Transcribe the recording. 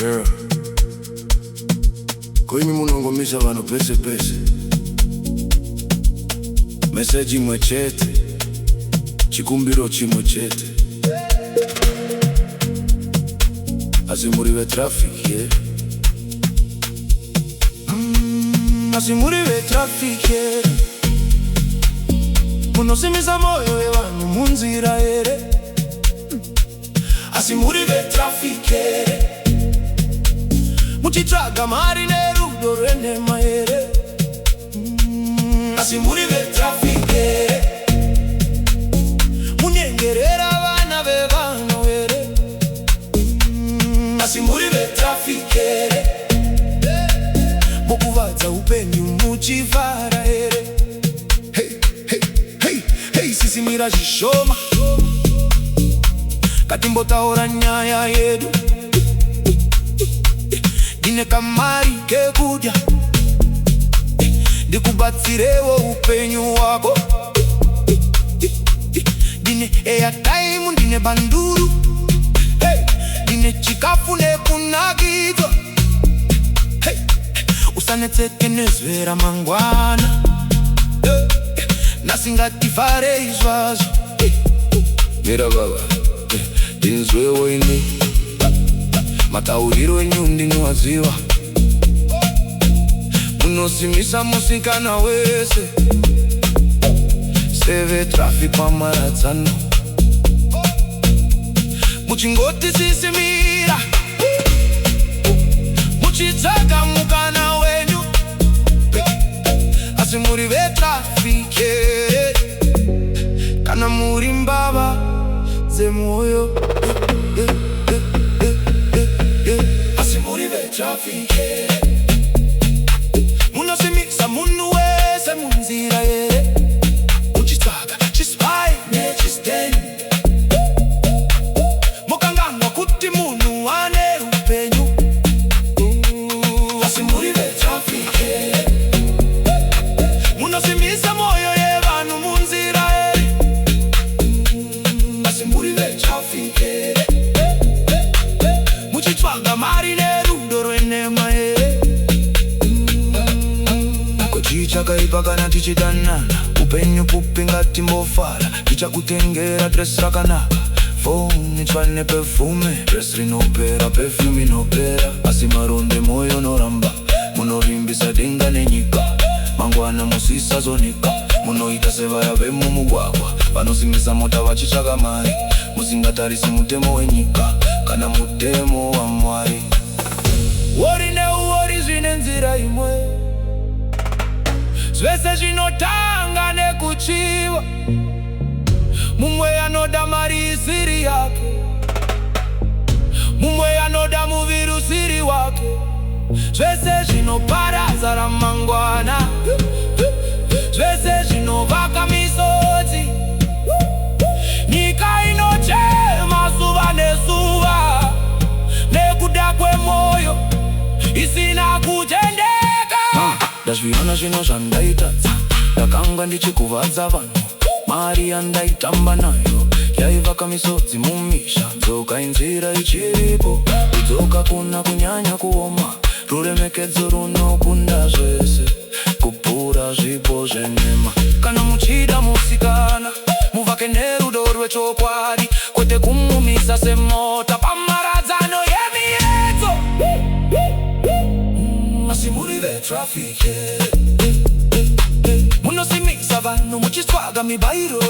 Yeah. Koimi munongomisa vanhu pese pese, meseji imwe chete, chikumbiro chimwe chete. Asi muri vetrafiki, yeah. Asi muri vetrafiki, yeah. Munosimisa moyo yevanhu munzira here. Asi muri vetrafiki, yeah. Muchitsvaga mari nerudo rwenhema here. Asi muri vetrafiki, yeah. Munyengerera vana vevanhu here. Asi muri vetrafiki, yeah. Mukuvadza upenyu muchivhara here. Hey, hey, hey, hey, sisimira zvishoma, katimbotaura nyaya yedu. Ndine kamari kekudya, ndikubatsirewo upenyu wako. Ndine airtime, ndine banduru, ndine chikafu nekunakidzwa. Usanetseke nezvera mangwana, nasingatifare izvazvo. Mira baba, ndinzwewo ini, matauriro enyu ndinowaziva. Munosimisa musikana wese, sevetrafiki pamaradzano. Muchingoti sisimira, muchitsvaga mukana wenyu. Asi muri vetrafiki, kana muri mbava dzemwoyo. Asi muri vetrafiki, munosimisa munhu wese munzira here. Muchitsvaga chispai nechisteni, mukanganwa kuti munhu ane upenyu. Asi muri vetrafiki, munosimisa moyo yevanhu munzira here. Asi muri vetrafiki, muchitsvaga mari nerudo rwenhema here. Chakaipa kana tichidanana, upenyu pupi ngatimbofara. Tichakutengera dress rakanaka, phone itsvane perfume, dress rinopera, perfume inopera. Asi maronde moyo noramba, munovimbisa denga nenyika. Mangwana musisazonika, munoita sevaya vemumugwagwa, vanosimisa mota vachitsvaka mari. Musingatarisi mutemo wenyika kana mutemo waMwari. Wori neuwori zvine nzira imwe, zvese zvinotanga nekuchiva. Mumwe anoda mari isiri yake, mumwe anoda muviri usiri wake. Zvese zvinoparadza ramangwana, zvese zvinovaka misodzi. Nyika inochema zuva nezuva, nekuda kwemoyo isina kutendeka. Ndazviona zvino zvandaitadza, ndakanga ndichikuvadza vanhu. Mari yandaitamba nayo yaivaka misodzi mumisha. Dzoka inzira ichiripo, kudzoka kuna kunyanya kuoma. Ruremekedzo runokunda zvese, kupura zvipo zvenhema. Kana muchida musikana, muvake nerudo rwechokwadi, kwete kumumisa semota pamaradzano yemiedzo. Asi muri vetrafiki, munosimisa vanhu muchitsvaga mibairo.